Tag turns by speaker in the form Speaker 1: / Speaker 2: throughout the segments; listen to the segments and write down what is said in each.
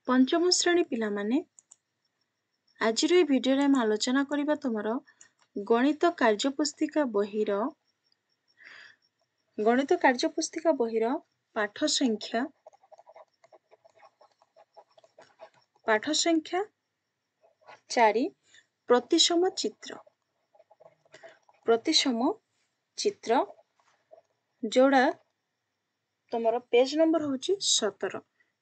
Speaker 1: पंचम श्रेणी पिला माने आज भिडियो आम आलोचना करबा तुमर गणित कार्यपुस्तिका बहिर पाठ संख्या 4 प्रतिसम चित्र जोड़ा तुमर पेज नंबर होची 17।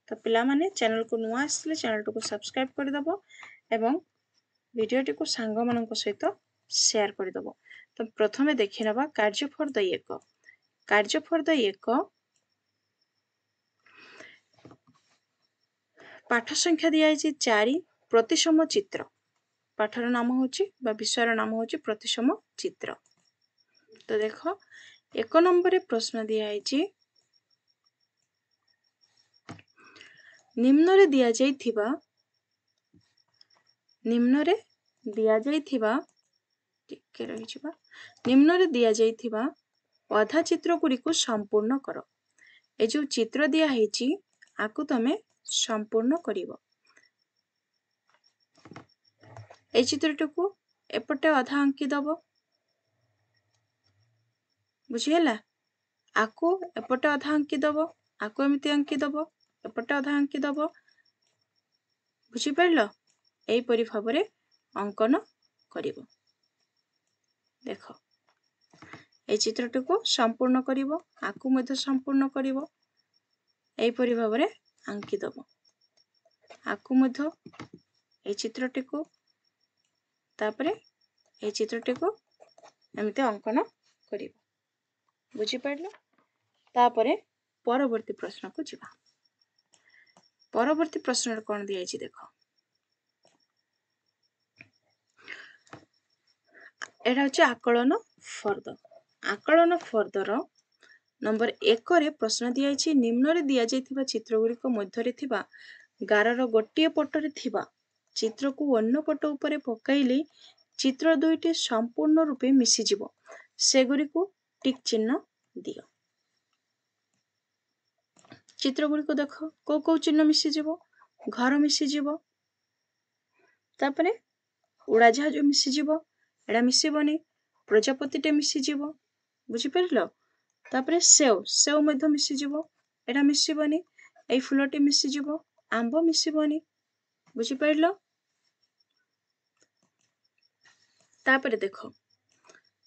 Speaker 1: तो पिला माने चैनल को नुआ आसले चैनल को सब्सक्राइब कर दबो एवं वीडियोटी को सांग मानक सहित शेयर कर दबो। तो प्रथमे देखि नबा कार्य फॉर द एक पाठ संख्या दिया है 4 प्रतिसम चित्र। पाठर नाम होची बा विषयर नाम होची प्रतिसम चित्र। तो देखो एक नंबर प्रश्न दिया है निम्न रे दिया जाइथिबा अधा चित्र गुड़ी को संपूर्ण कर। ए जो चित्र दिया है आकु तमे संपूर्ण करिवो। ए चित्रटी को एपटे अधा अंकी दबो बुझीला। आकु एपटे अधा अंकी दबो आकु एमिति अंकी दबो एपटे अधा अंकी दबो बुझी परलो। एई परि भाबरे अंकन करिवो। देखो ए चित्रटी को संपूर्ण करिवो आकु मध्य संपूर्ण करिवो एई परि भाबरे अंकी दबो आकु मध्य ए चित्रटी को तापरे ए चित्रटी को एमिति अंकन करिवो बुझी परलो। तापरे परवर्ती प्रश्न को जिबा। परवर्ती प्रश्न कौन दिया है देखो एटा होची आकलन फर्दर नंबर 1 रे प्रश्न दिया है निम्न रे दिया जाइथिबा चित्र गुड़िक मध्य रे थिबा गारर गोटिए पटरे थिबा चित्र को अन्य पट उपरे पकाइले चित्र दुईटी संपूर्ण रूपे मिसी जिवो से गुड़ी को टिक चिन्ह दियो। चित्र गुड़ी को देखो को चिन्ह मिसी जिवो घर मिसी जिवो तापरे उड़ाजाहाज मिसी जिवो एडा मिसिबनी प्रजापतिटे मिसी जिवो बुझी परलो। तापरे सेव मध्य मिसी जिवो एडा मिसिबनी एई फुलटी मिसी जिवो आंब मिसिबनी बुझी परलो। तापरे देखो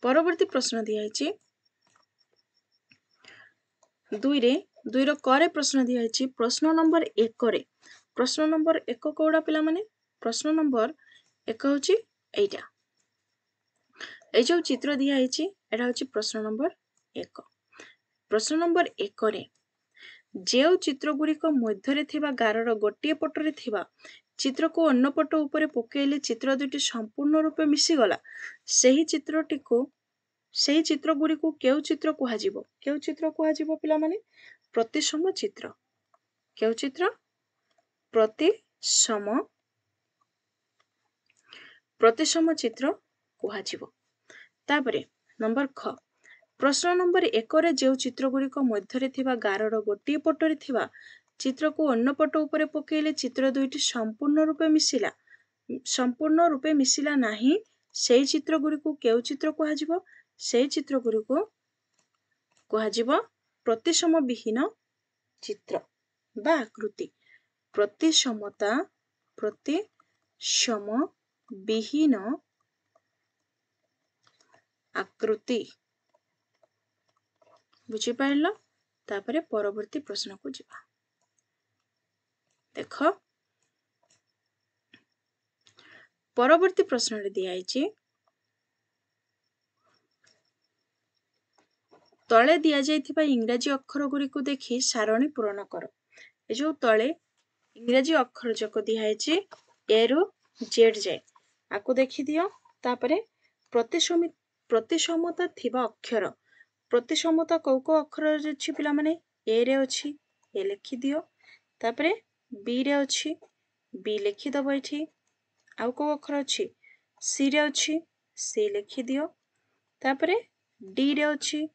Speaker 1: परवर्ती प्रश्न दिया है 2 करे प्रश्न दिया है प्रश्न नंबर 1 रे प्रश्न नंबर 1 कोडा पिला माने प्रश्न नंबर 1 होची एटा ए जो चित्र दिया है एटा होची प्रश्न नंबर 1। प्रश्न नंबर 1 रे जेउ चित्र गुड़िक मध्य रे थिबा गारर गोटिए पटरे थिबा चित्र को अन्य पट उपरे पकाइले चित्र दुटी संपूर्ण रूपे मिसी गला सही चित्र गुड़ी को केउ चित्र कुहा जिवो पिला माने प्रतिसम चित्र। केउ चित्र प्रतिसम चित्र कुहा जिवो। तापरे नंबर ख प्रश्न नंबर 1 रे जेउ चित्र गुड़िक मध्य रे थिबा गारर गोटिए पटरे थिबा चित्र को अन्य पट उपरे पकाइले चित्र दुईटी संपूर्ण रूपे मिसिला नाही सेई चित्र गुड़ी को केउ चित्र कुहा जिवो सेई चित्र गुड़ी को कुहा जिवो प्रतिसम विहीन चित्र बा आकृति। प्रतिसम विहीन आकृति बुझी पाइल। तापरे परवर्ती प्रश्न को जिबा। देखो परवर्ती प्रश्न रे दिया है तले दिया जाइथिबा इंग्राजी अक्षर गुड़ी को देखि सारणी पूरण कर। ए जो तले इंग्राजी अक्षर जक दिया है ए रु जेड जाए आकु देखि दियो। तापरे प्रतिसमता थिबा अक्षर प्रतिसमता को अक्षर अछि पिला माने ए रे अछि ए लिखि दियो। तापरे बी रे अछि बी लिखि दबो एठी आउ को अक्षर अछि सी रे अछि सी लिखि दियो। तापरे डी रे अछि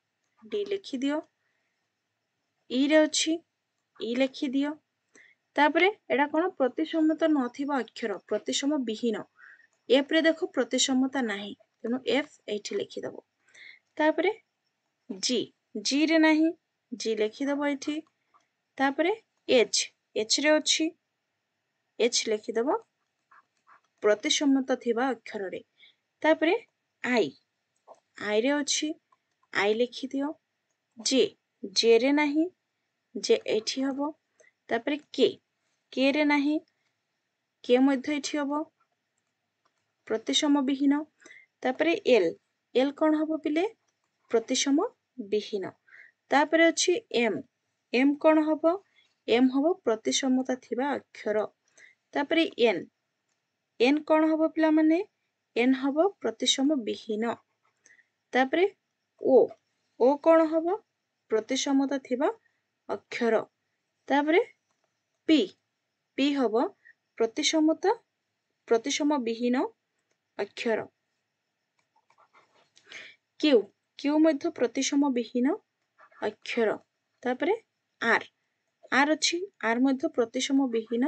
Speaker 1: डी लिखि दियो ई रे अछि ई लिखि दियो। तापरे एटा कोन प्रतिसमता नथिबा अक्षर प्रतिसम विहीन एफ रे देखो प्रतिसमता नाही तेणु एफ एठी लिखि दबो तापरे जी जी रे नाही जी लिखि दबो एठी तापरे एच एच रे अछि एच लिखि दबो प्रतिसमता थिबा अक्षर रे तापरे आई आई रे अछि आई लिखि दियो जे जे रे नाही जे एठी हबो तापरे के रे नाही के मध्य एठी हबो प्रतिसम विहीन तापरे एल एल कोन हबो पिले प्रतिसम विहीन तापरे अछि एम एम कोन हबो एम हबो प्रतिसमता थिबा अक्षर तापरे एन एन कोन हबो पिला माने एन हबो प्रतिसम विहीन तापरे ओ कोन हबो प्रतिसमता थिबा अक्षर तापरे पी पी हबो प्रतिसम विहीन अक्षर क्यू क्यू मध्य प्रतिसम विहीन अक्षर तापरे आर आर अछि आर मध्य प्रतिसम विहीन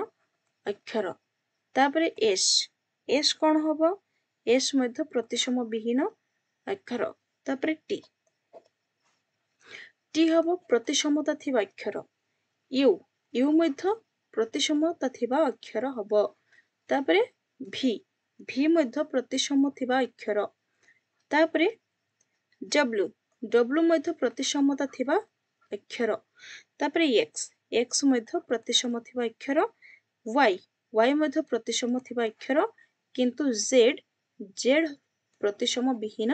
Speaker 1: अक्षर तापरे एस एस कोन हबो एस मध्य प्रतिसम विहीन अक्षर तापरे टी टी हबो प्रतिसमता थिबा अक्षर यू यू मध्य प्रतिसमता थिबा अक्षर हबो तापरे भी भी मध्य प्रतिसम थिबा अक्षर तापरे डब्ल्यू डब्ल्यू मध्य प्रतिसमता थिबा अक्षर तापरे एक्स एक्स मध्य प्रतिसम थिबा अक्षर वाई वाई मध्य प्रतिसम थिबा अक्षर किंतु जेड जेड प्रतिसम विहीन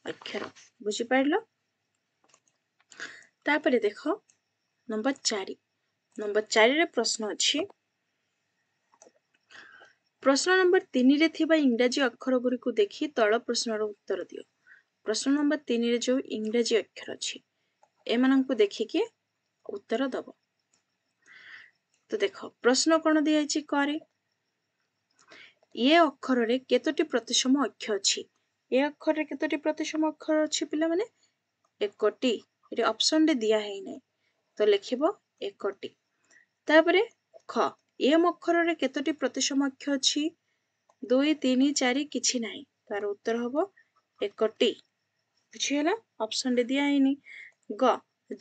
Speaker 1: अक्षर बुझी पाइलो तापरे देखो नंबर 4 रे प्रश्न अछि प्रश्न नंबर 3 रे थिबा इंग्रजी अक्षर गुरी को देखि तळ प्रश्नर उत्तर दियो प्रश्न नंबर 3 रे जो इंग्रजी अक्षर अछि एमान को देखि के उत्तर दबो तो देखो प्रश्न कोन दिया अछि करे ये अक्षर रे केतोटी प्रतिसम अक्षर अछि ए अक्षर रे केतोटी प्रतिसम अक्षर अछि पिला माने एकोटी रे ऑप्शन रे दिया है नै तो लिखिबो एकोटी तापरे ख एम अक्षर रे केतोटी प्रतिसम अक्षर अछि 2 3 4 किछि नाही तार उत्तर हबो एकोटी बुझी हला ऑप्शन रे दिया है नै ग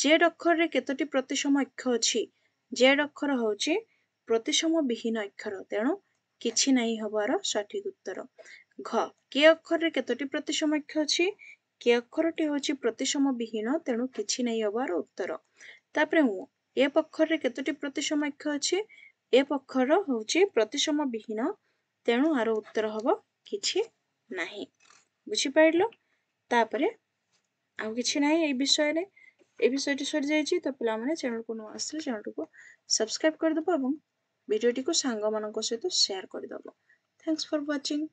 Speaker 1: जेड अक्षर रे केतोटी प्रतिसम अक्षर अछि जेड अक्षर होची प्रतिसम विहीन अक्षर तेणु किछि नाही हबार सठिक उत्तर घ के अक्षर रे केतोटी प्रतिसम अक्षर अछि के अक्षरटी होची प्रतिसम विहीन तेणु किछि नाही हबार उत्तर तापरे मु ए अक्षर रे केतोटी प्रतिसम अक्षर अछि ए अक्षर होची प्रतिसम विहीन तेणु आर उत्तर हबो किछि नाही बुझी पाइलो तापरे आ किछि नाही ए विषय रे ए विषयटी सरी जाइछि तो पिला माने चैनल को न आसले चैनल को सब्सक्राइब कर दबो एवं वीडियो को सांग मानक सहित शेयर कर दबो थैंक्स फॉर वाचिंग।